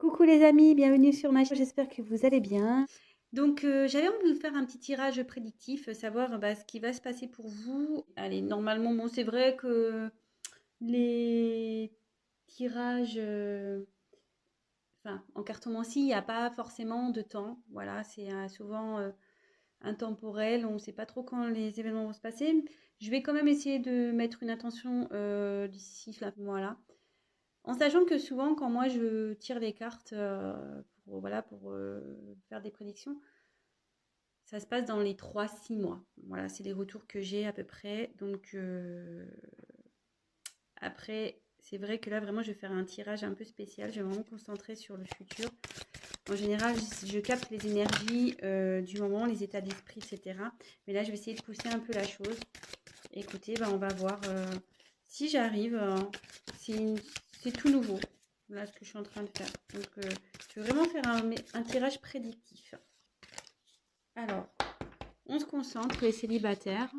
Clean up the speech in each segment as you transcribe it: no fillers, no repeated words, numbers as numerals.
Coucou les amis, bienvenue sur ma chaîne, j'espère que vous allez bien. Donc j'avais envie de vous faire un petit tirage prédictif, savoir ce qui va se passer pour vous. Allez, normalement, bon, c'est vrai que les tirages en cartomancie, il n'y a pas forcément de temps. Voilà, c'est souvent intemporel, on ne sait pas trop quand les événements vont se passer. Je vais quand même essayer de mettre une intention d'ici là, voilà. En sachant que souvent, quand moi je tire les cartes pour faire des prédictions, ça se passe dans les 3 6 mois. Voilà, c'est les retours que j'ai à peu près. Donc après, c'est vrai que là, vraiment, je vais faire un tirage un peu spécial. Je vais vraiment me concentrer sur le futur. En général, je capte les énergies du moment, les états d'esprit, etc. Mais là, je vais essayer de pousser un peu la chose. Écoutez, on va voir si j'arrive. C'est tout nouveau, là, ce que je suis en train de faire. Donc, je vais vraiment faire un tirage prédictif. Alors, on se concentre sur les célibataires.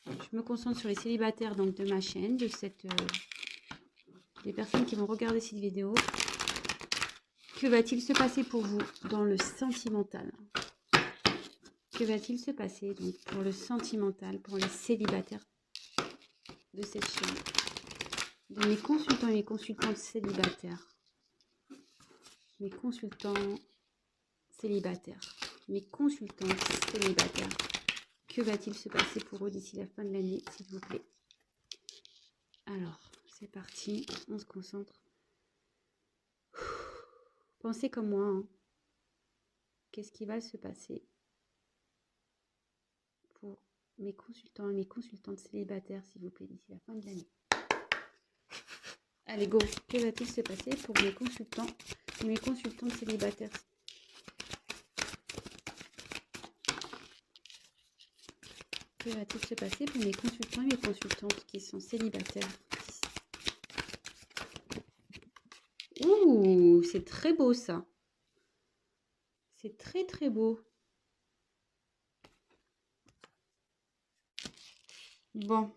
Je me concentre sur les célibataires donc, de ma chaîne, des personnes qui vont regarder cette vidéo. Que va-t-il se passer pour vous dans le sentimental? Que va-t-il se passer donc, pour le sentimental, pour les célibataires de cette chaîne? De mes consultants et mes consultantes célibataires. Mes consultants célibataires. Mes consultants célibataires. Que va-t-il se passer pour eux d'ici la fin de l'année, s'il vous plaît? Alors, c'est parti. On se concentre. Pensez comme moi. Hein. Qu'est-ce qui va se passer pour mes consultants et mes consultantes célibataires, s'il vous plaît, d'ici la fin de l'année? Allez, go. Que va-t-il se passer pour mes consultants et mes consultantes célibataires? Que va-t-il se passer pour mes consultants et mes consultantes qui sont célibataires? Ouh, c'est très beau ça. C'est très très beau. Bon.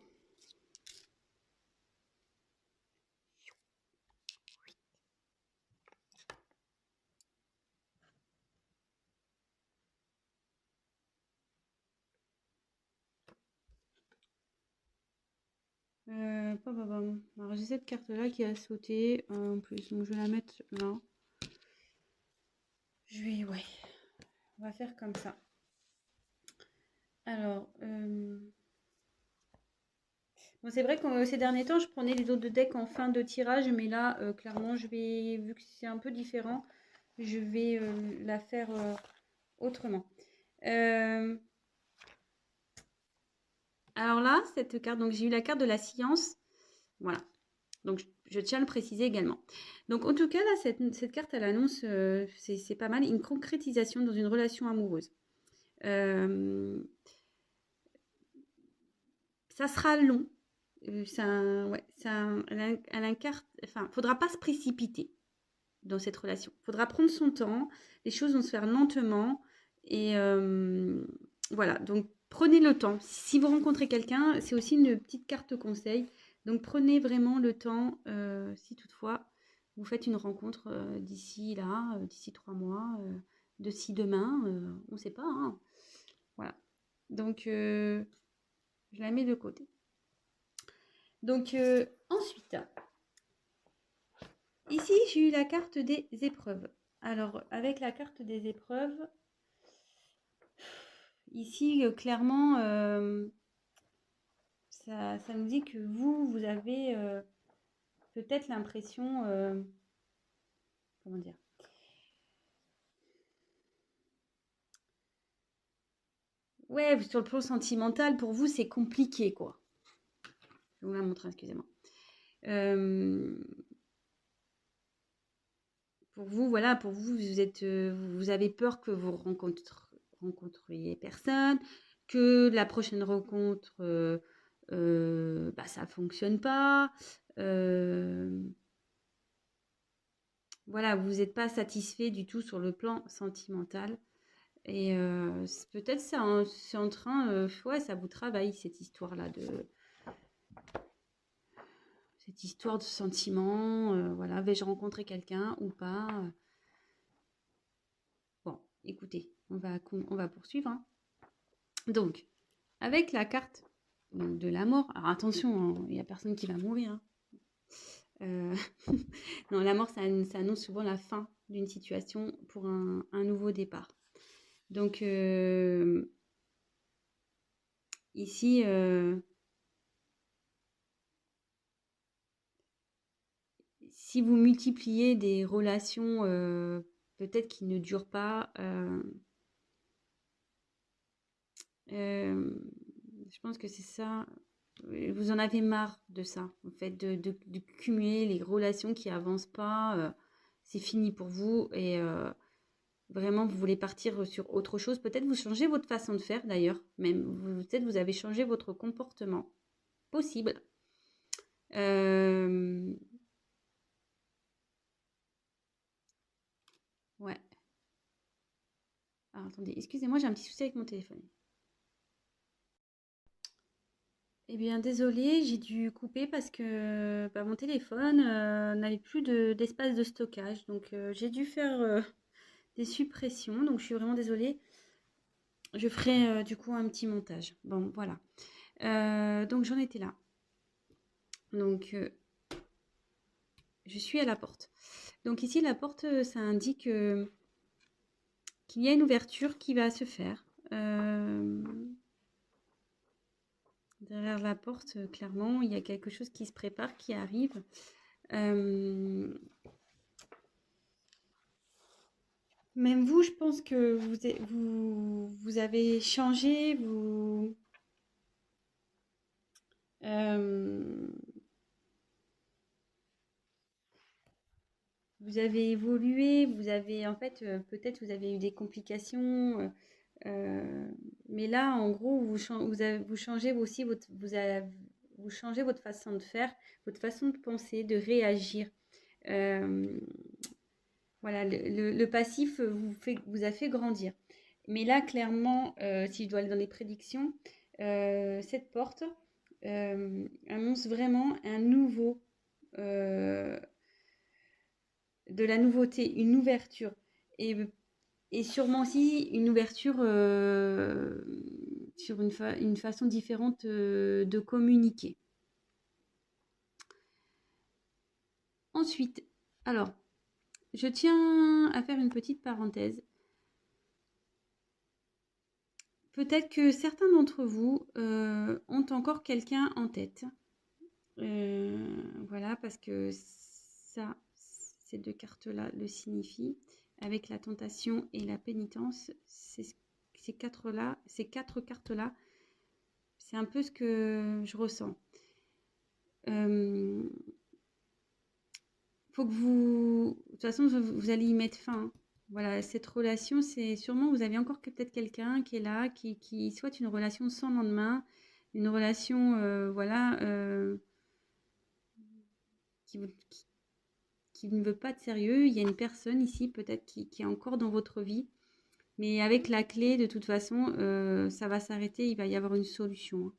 Alors j'ai cette carte là qui a sauté en plus, donc je vais la mettre là. Ouais, on va faire comme ça. Alors, bon, c'est vrai que ces derniers temps, je prenais les autres decks en fin de tirage, mais là, clairement, vu que c'est un peu différent, je vais la faire autrement. Alors là, cette carte, donc j'ai eu la carte de la science, voilà. Donc je tiens à le préciser également. Donc en tout cas, là, cette carte, elle annonce, c'est pas mal, une concrétisation dans une relation amoureuse. Ça sera long. Elle incarne, enfin, faudra pas se précipiter dans cette relation. Faudra prendre son temps. Les choses vont se faire lentement. Et voilà, donc prenez le temps. Si vous rencontrez quelqu'un, c'est aussi une petite carte conseil. Donc prenez vraiment le temps, si toutefois vous faites une rencontre d'ici 3 mois, d'ici demain, on ne sait pas. Hein. Voilà. Donc je la mets de côté. Donc ensuite, ici j'ai eu la carte des épreuves. Alors avec la carte des épreuves, ici clairement ça nous dit que vous avez peut-être l'impression, comment dire, ouais, sur le plan sentimental, pour vous c'est compliqué quoi. Je vais vous la montrer, excusez-moi. Pour vous, voilà, pour vous, vous avez peur que vous rencontriez personne, que la prochaine rencontre, ça fonctionne pas. Voilà, vous n'êtes pas satisfait du tout sur le plan sentimental. Et peut-être c'est en train, ouais, ça vous travaille cette histoire-là cette histoire de sentiment. Voilà, vais-je rencontrer quelqu'un ou pas? écoutez, on va poursuivre. Hein. Donc, avec la carte de la mort, alors attention, il n'y a personne qui va mourir. Hein. Non, la mort, ça annonce souvent la fin d'une situation pour un nouveau départ. Donc, ici, si vous multipliez des relations peut-être qui ne durent pas, je pense que c'est ça. Vous en avez marre de ça, en fait, de cumuler les relations qui avancent pas. C'est fini pour vous et vraiment vous voulez partir sur autre chose. Peut-être vous changez votre façon de faire d'ailleurs, même peut-être vous avez changé votre comportement. Possible. Ouais. Alors, attendez, excusez-moi, j'ai un petit souci avec mon téléphone. Eh bien, désolée, j'ai dû couper parce que mon téléphone n'avait plus d'espace de stockage. Donc, j'ai dû faire des suppressions. Donc, je suis vraiment désolée. Je ferai du coup un petit montage. Bon, voilà. Donc, j'en étais là. Donc, je suis à la porte. Donc, ici, la porte, ça indique qu'il y a une ouverture qui va se faire. Derrière la porte, clairement, il y a quelque chose qui se prépare, qui arrive. Même vous, je pense que vous avez changé, vous avez évolué, vous avez en fait peut-être vous avez eu des complications, mais là en gros vous changez aussi vous changez votre façon de faire, votre façon de penser, de réagir. Voilà, le passif vous a fait grandir. Mais là, clairement, si je dois aller dans les prédictions, cette porte annonce vraiment un nouveau, de la nouveauté, une ouverture. Et, et sûrement aussi une ouverture sur une façon différente de communiquer. Ensuite, alors, je tiens à faire une petite parenthèse. Peut-être que certains d'entre vous ont encore quelqu'un en tête. Voilà, parce que ça, ces deux cartes-là le signifient. Avec la tentation et la pénitence, ces quatre cartes-là, c'est un peu ce que je ressens. Faut que de toute façon, vous allez y mettre fin. Voilà, cette relation, c'est sûrement, vous avez encore peut-être quelqu'un qui est là, qui souhaite une relation sans lendemain, une relation, voilà, qui ne veut pas de sérieux. Il y a une personne ici, peut-être, qui est encore dans votre vie, mais avec la clé, de toute façon, ça va s'arrêter, il va y avoir une solution.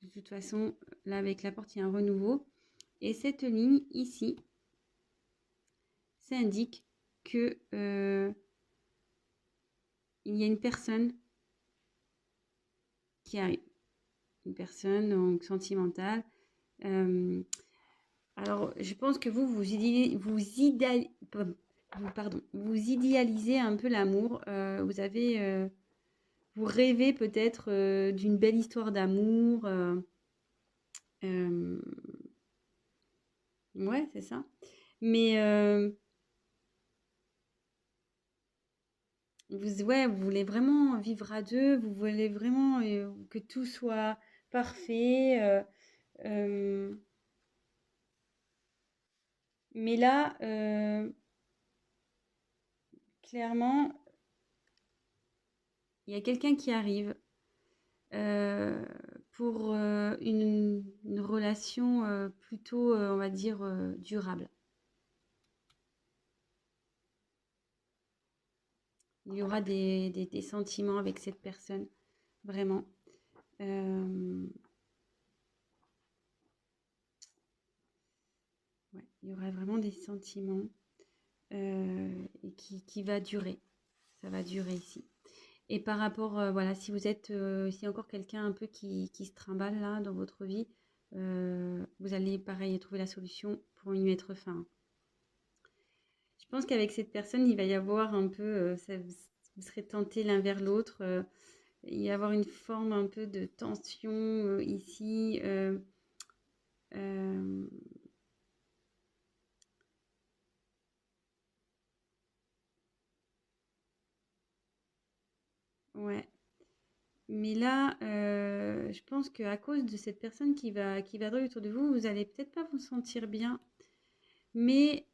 De toute façon, là, avec la porte, il y a un renouveau. Et cette ligne ici, ça indique que il y a une personne qui arrive, une personne donc sentimentale. Alors, je pense que vous idéalisez un peu l'amour. Vous rêvez peut-être d'une belle histoire d'amour. Ouais, c'est ça. Mais vous voulez vraiment vivre à deux, vous voulez vraiment que tout soit parfait. Mais là, clairement, il y a quelqu'un qui arrive pour une relation plutôt, on va dire, durable. Il y aura des sentiments avec cette personne, vraiment. Ouais, il y aura vraiment des sentiments. et qui va durer. Ça va durer ici. Et par rapport, voilà, si vous êtes, s'il y a encore quelqu'un un peu qui se trimballe là dans votre vie, vous allez pareil trouver la solution pour y mettre fin. Je pense qu'avec cette personne, il va y avoir un peu, vous serez tentés l'un vers l'autre. Il va y avoir une forme un peu de tension ici. Euh, ouais. Mais là, je pense qu'à cause de cette personne qui va droit autour de vous, vous allez peut-être pas vous sentir bien. Mais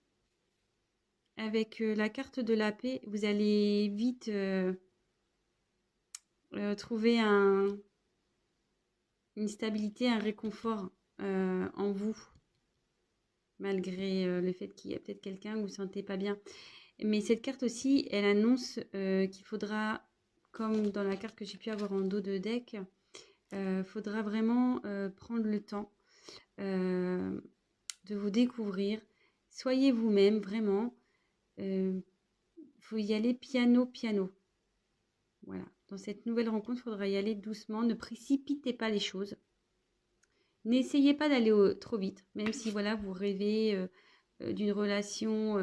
avec la carte de la paix, vous allez vite trouver une stabilité, un réconfort en vous, malgré le fait qu'il y a peut-être quelqu'un où vous ne vous sentez pas bien. Mais cette carte aussi, elle annonce qu'il faudra, comme dans la carte que j'ai pu avoir en dos de deck, faudra vraiment prendre le temps de vous découvrir. Soyez vous-même, vraiment. Faut y aller piano, piano. Voilà. Dans cette nouvelle rencontre, il faudra y aller doucement. Ne précipitez pas les choses. N'essayez pas d'aller trop vite, même si voilà, vous rêvez d'une relation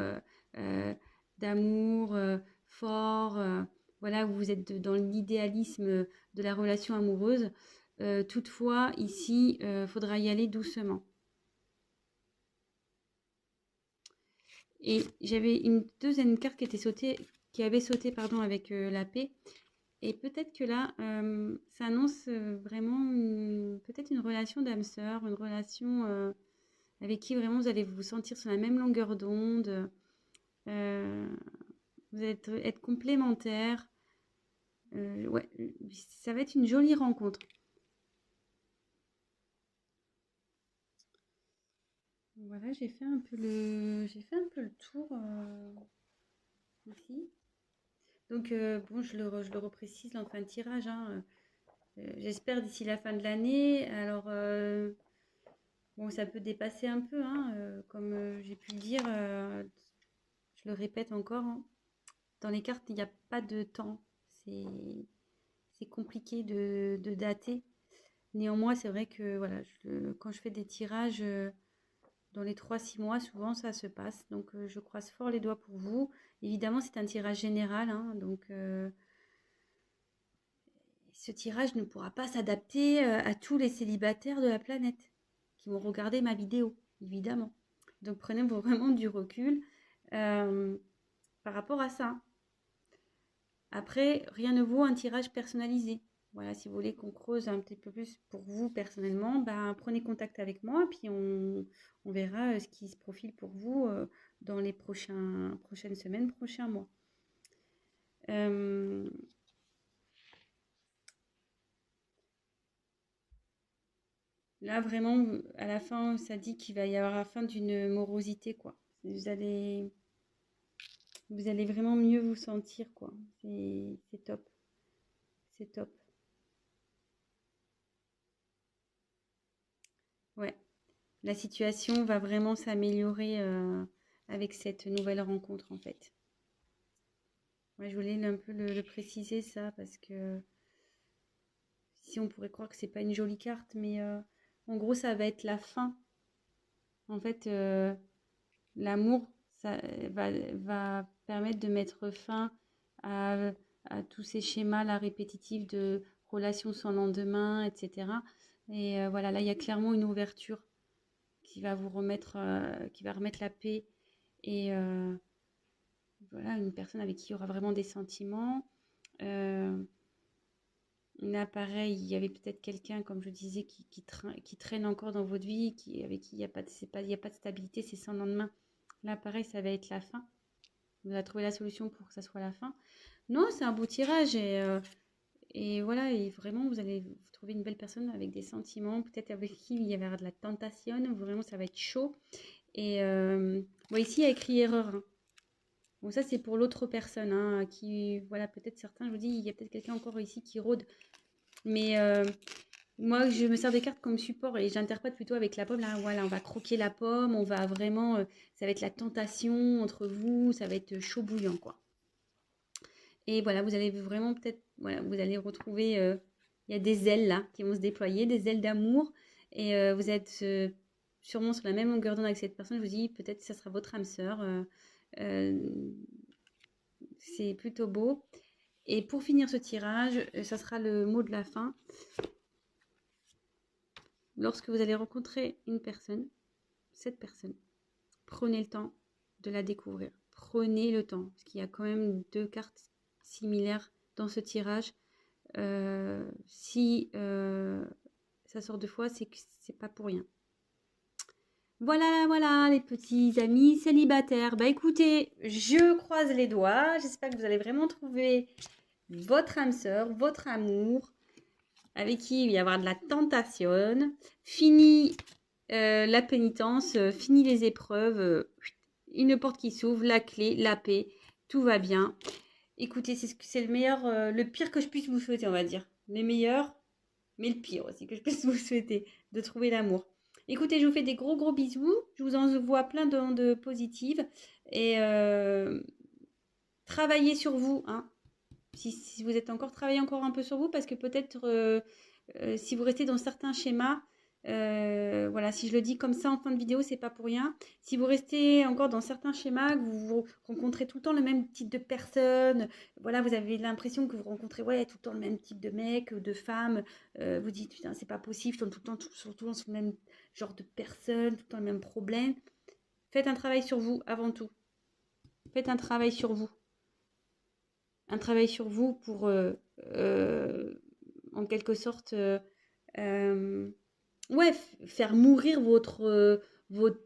d'amour fort, voilà, vous êtes dans l'idéalisme de la relation amoureuse. Toutefois, ici, il faudra y aller doucement. Et j'avais une deuxième carte qui avait sauté pardon, avec la paix. Et peut-être que là, ça annonce vraiment peut-être une relation d'âme sœur, une relation avec qui vraiment vous allez vous sentir sur la même longueur d'onde. Euh, vous allez être complémentaires. Ouais, ça va être une jolie rencontre. Voilà, j'ai fait un peu le tour ici. Donc bon, je le reprécise en fin de tirage. Hein. J'espère d'ici la fin de l'année. Alors bon, ça peut dépasser un peu, hein, comme j'ai pu le dire. Je le répète encore. Hein. Dans les cartes, il n'y a pas de temps. C'est compliqué de dater. Néanmoins, c'est vrai que voilà, quand je fais des tirages dans les 3-6 mois, souvent ça se passe. Donc je croise fort les doigts pour vous. Évidemment, c'est un tirage général. Hein, donc ce tirage ne pourra pas s'adapter à tous les célibataires de la planète qui vont regarder ma vidéo, évidemment. Donc prenez vraiment du recul par rapport à ça. Après, rien ne vaut un tirage personnalisé. Voilà, si vous voulez qu'on creuse un petit peu plus pour vous personnellement, ben, prenez contact avec moi, puis on verra ce qui se profile pour vous dans les prochaines semaines, prochains mois. Là, vraiment, à la fin, ça dit qu'il va y avoir la fin d'une morosité, quoi. Vous allez vraiment mieux vous sentir, quoi. C'est top. C'est top. Ouais. La situation va vraiment s'améliorer avec cette nouvelle rencontre, en fait. Ouais, je voulais un peu le préciser, ça, parce que si on pourrait croire que c'est pas une jolie carte, mais en gros, ça va être la fin. En fait, l'amour, ça va permettre de mettre fin à, à tous ces schémas là, répétitifs de relations sans lendemain, etc. Et voilà, là, il y a clairement une ouverture qui va vous remettre, qui va remettre la paix et voilà, une personne avec qui il y aura vraiment des sentiments. Là, pareil, il y avait peut-être quelqu'un, comme je disais, qui traîne encore dans votre vie, avec qui il n'y a pas il y a pas de stabilité, c'est sans lendemain. Là, pareil, ça va être la fin. Vous avez trouvé la solution pour que ça soit la fin. Non, c'est un beau tirage et voilà, et vraiment, vous allez trouver une belle personne avec des sentiments, peut-être avec qui il y avait de la tentation, vraiment, ça va être chaud. Et bon, ici, il y a écrit erreur. Hein. Bon, ça, c'est pour l'autre personne, hein, qui, voilà, peut-être certains, je vous dis, il y a peut-être quelqu'un encore ici qui rôde. Mais moi, je me sers des cartes comme support et j'interprète plutôt avec la pomme. Là, voilà, on va croquer la pomme, on va vraiment... ça va être la tentation entre vous, ça va être chaud bouillant, quoi. Et voilà, vous allez vraiment peut-être... Voilà, vous allez retrouver... il y a des ailes, là, qui vont se déployer, des ailes d'amour. Et vous êtes sûrement sur la même longueur d'onde avec cette personne. Je vous dis, peut-être que ça sera votre âme sœur. C'est plutôt beau. Et pour finir ce tirage, ça sera le mot de la fin. Lorsque vous allez rencontrer une personne, cette personne, prenez le temps de la découvrir. Prenez le temps, parce qu'il y a quand même 2 cartes similaires dans ce tirage. Si ça sort 2 fois, c'est que c'est pas pour rien. Voilà, voilà, les petits amis célibataires. Bah écoutez, je croise les doigts. J'espère que vous allez vraiment trouver votre âme sœur, votre amour, avec qui il va y avoir de la tentation. Fini la pénitence, fini les épreuves. Une porte qui s'ouvre, la clé, la paix, tout va bien. Écoutez, c'est le meilleur, le pire que je puisse vous souhaiter, on va dire. Les meilleurs, mais le pire aussi que je puisse vous souhaiter, de trouver l'amour. Écoutez, je vous fais des gros bisous. Je vous envoie plein d'ondes positives. Et travaillez sur vous. Hein. Si vous êtes travaillez encore un peu sur vous, parce que peut-être si vous restez dans certains schémas, voilà, si je le dis comme ça en fin de vidéo, c'est pas pour rien. Si vous restez encore dans certains schémas, que vous rencontrez tout le temps le même type de personnes, voilà, vous avez l'impression que vous rencontrez tout le temps le même type de mec ou de femme, vous dites putain, c'est pas possible, je tombe tout le temps sur le même genre de personne, tout le temps le même problème. Faites un travail sur vous avant tout. Faites un travail sur vous. Un travail sur vous pour, en quelque sorte, faire mourir votre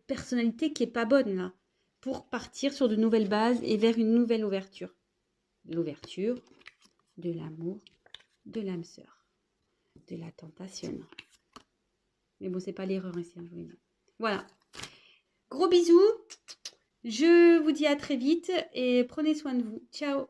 personnalité qui est pas bonne là, pour partir sur de nouvelles bases et vers une nouvelle ouverture. L'ouverture de l'amour, de l'âme sœur, de la tentation. Mais bon, c'est pas l'erreur ici, hein, je vous l'ai dit. Voilà. Gros bisous. Je vous dis à très vite et prenez soin de vous. Ciao.